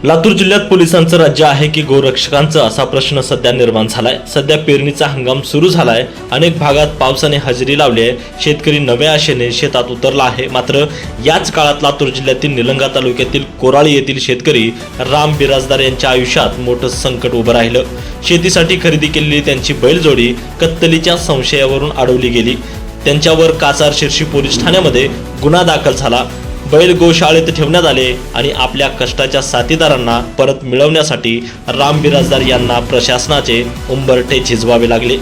लातूर जिल्ह्यात पोलिसांचं राज्य आहे की गोरक्षकांचं असा प्रश्न सध्या निर्माण झालाय। सध्या पेरणीचा हंगाम सुरू झालाय। अनेक भागात पावसाने हजेरी लावली आहे। शेतकरी नव्या आशेने शेतात उतरला आहे। मात्र याच काळात लातूर जिल्ह्यातील निलंगा तालुक्यातील कोराळी येथील शेतकरी राम बिराजदार यांच्या आयुष्यात मोठं संकट उभं राहिलं। शेतीसाठी खरेदी केलेली त्यांची बैलजोडी कत्तलीच्या संशयावरून अडवली गेली। त्यांच्यावर कासार शिर्शी पोलीस ठाण्यामध्ये गुन्हा दाखल झाला। बैल गोशाळेत ठेवण्यात आले आणि आपल्या कष्टाच्या साथीदारांना परत मिळवण्यासाठी राम बिराजदार यांना प्रशासनाचे उंबरठे झिजवावे लागले।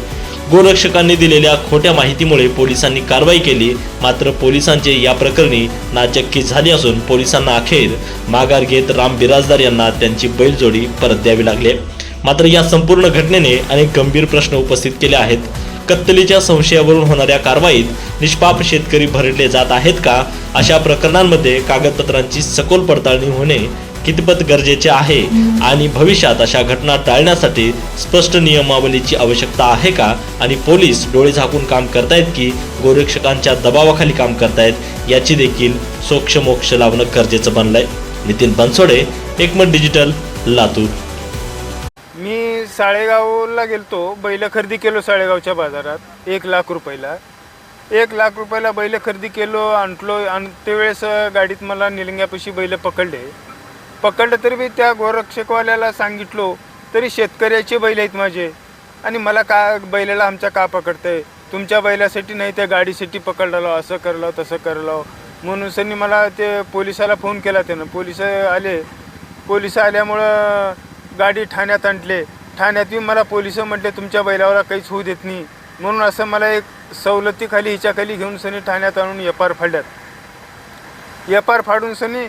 गोरक्षकांनी दिलेल्या खोट्या माहितीमुळे पोलिसांनी कारवाई केली। मात्र पोलिसांचे या प्रकरणी नाचक्की झाली असून पोलिसांना अखेर माघार घेत राम बिराजदार यांना त्यांची बैलजोडी परत द्यावी लागली। मात्र या संपूर्ण घटनेने अनेक गंभीर प्रश्न उपस्थित केले आहेत। कत्तलीच्या संशयावरून होणाऱ्या कारवाईत निष्पाप शेतकरी भरडले जात आहेत का? अशा प्रकरणांमध्ये कागदपत्रांची सखोल पडताळणी होणे कितपत गरजेचे आहे आणि भविष्यात अशा घटना टाळण्यासाठी स्पष्ट नियमावलीची आवश्यकता आहे का? आणि पोलीस डोळे झाकून काम करतायत की गोरक्षकांच्या दबावाखाली काम करतायत याची देखील सोक्षमोक्ष लावणं गरजेचं बनलंय। नितीन बनसोडे, एकमत डिजिटल, लातूर। मी साळेगावला गेलतो, बैल खरेदी केलो साळेगावच्या बाजारात 1 लाख रुपयाला। 1 लाख रुपयाला बैल खरेदी केलो, आणलो आणि त्यावेळेस गाडीत मला निलंग्यापाशी बैल पकडलं तरी मी त्या गोरक्षकवाल्याला सांगितलो तरी शेतकऱ्याचे बैल आहेत माझे आणि मला का बैलाला आमच्या का पकडतंय? तुमच्या बैलासाठी नाही त्या गाडीसाठी पकडलो, असं करलो तसं करलो म्हणून सनी मला ते पोलिसाला फोन केला। त्यानं पोलिस आल्यामुळं गाडी ठाण्यात आणले। ठाण्यात मला पोलिस म्हटले तुमच्या बैलावर काहीच होऊ देत नाही म्हणून असं मला एक सवलतीखाली हिच्याखाली घेऊन सनी ठाण्यात आणून एफआर फाडून सनी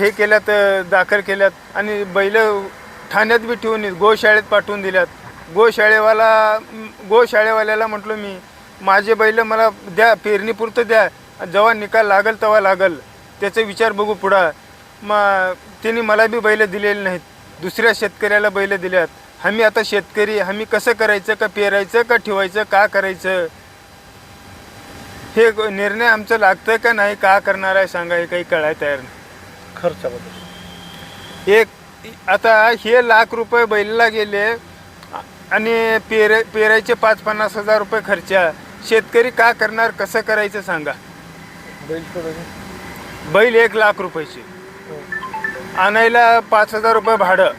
हे केल्यात, दाखल केल्यात आणि बैल ठाण्यात बी ठेवून गोशाळेत पाठवून दिल्यात। गोशाळेवाल्याला म्हटलं मी माझे बैल मला द्या, पेरणीपुरतं द्या, जेव्हा निकाल लागल तेव्हा लागल, त्याचा विचार बघू पुढं। त्यांनी मला बी बैल दिलेले नाहीत, दुसऱ्या शेतकऱ्याला बैल दिल्यात। आम्ही आता शेतकरी, आम्ही कसं करायचं, का पेरायचं का ठेवायचं, का करायचं हे निर्णय आमचं लागतं का नाही, का करणार आहे सांगा, हे काही कळायला तयार नाही। खर्चाबद्दल आता हे लाख रुपये बैलाला गेले आणि पेरायचे 50-50 हजार रुपये खर्चा, शेतकरी का करणार, कसं करायचं सांगा। बैल 1 लाख रुपयाचे आणायला 5,000 रुपये भाडं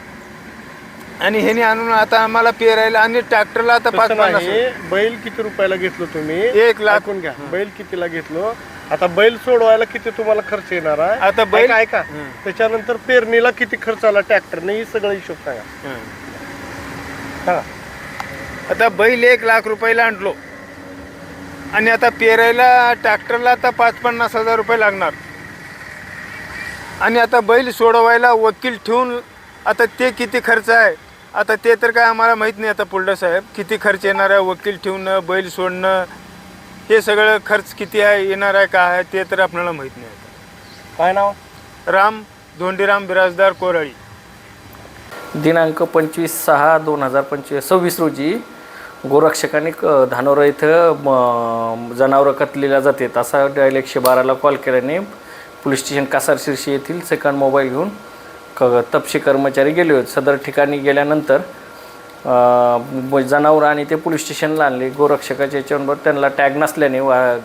आणि ह्याने आणून आता आम्हाला पेरायला आणि ट्रॅक्टरला आता 5,000। बैल किती रुपयाला घेतलो तुम्ही? 1 लाख। घ्या बैल कितीला घेतलो? आता बैल सोडवायला किती तुम्हाला खर्च येणार आहे? आता बैल ऐका, त्याच्यानंतर पेरणीला किती खर्च आला ट्रॅक्टरने, ही सगळं हिशोब सांगा। आता बैल 1 लाख रुपयाला आणलो आणि आता पेरायला ट्रॅक्टरला आता 50-50 हजार रुपये लागणार आणि आता बैल सोडवायला वकील ठेवून आता ते किती खर्च आहे आता ते तर काय आम्हाला माहीत नाही। आता पुलडा साहेब किती खर्च येणार आहे वकील ठेवणं, बैल सोडणं, हे सगळं खर्च किती आहे, येणार आहे का आहे ते तर आपल्याला माहीत नाही। काय नाव? राम धोंडीराम बिराजदार कोराळी। दिनांक 25/6/2026 रोजी गोरक्षकांनी धानोरा इथं जनावरं कतलेल्या जातात असा डायल 112ला कॉल केल्याने पोलीस स्टेशन कासार शिर्शी येथील सेकंड मोबाईल घेऊन तपशी कर्मचारी गेले होते। सदर ठिकाणी गेल्यानंतर जनावरं आणि ते पोलीस स्टेशनला आणले। गोरक्षकाच्या याच्यावर त्यांना टॅग नसल्याने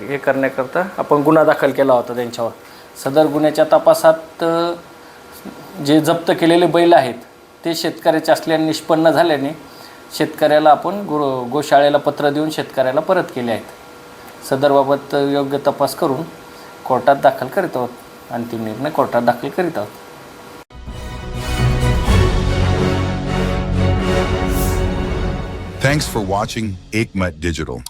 हे करण्याकरता आपण गुन्हा दाखल केला होता त्यांच्यावर। सदर गुन्ह्याच्या तपासात जे जप्त केलेले बैल आहेत ते शेतकऱ्याचे असल्याने निष्पन्न झाल्याने शेतकऱ्याला आपण गोशाळेला पत्र देऊन शेतकऱ्याला परत केले आहेत। सदरबाबत योग्य तपास करून कोर्टात दाखल करीत आहोत, अंतिम निर्णय कोर्टात दाखल करीत आहोत। Thanks for watching Ekmat Digital.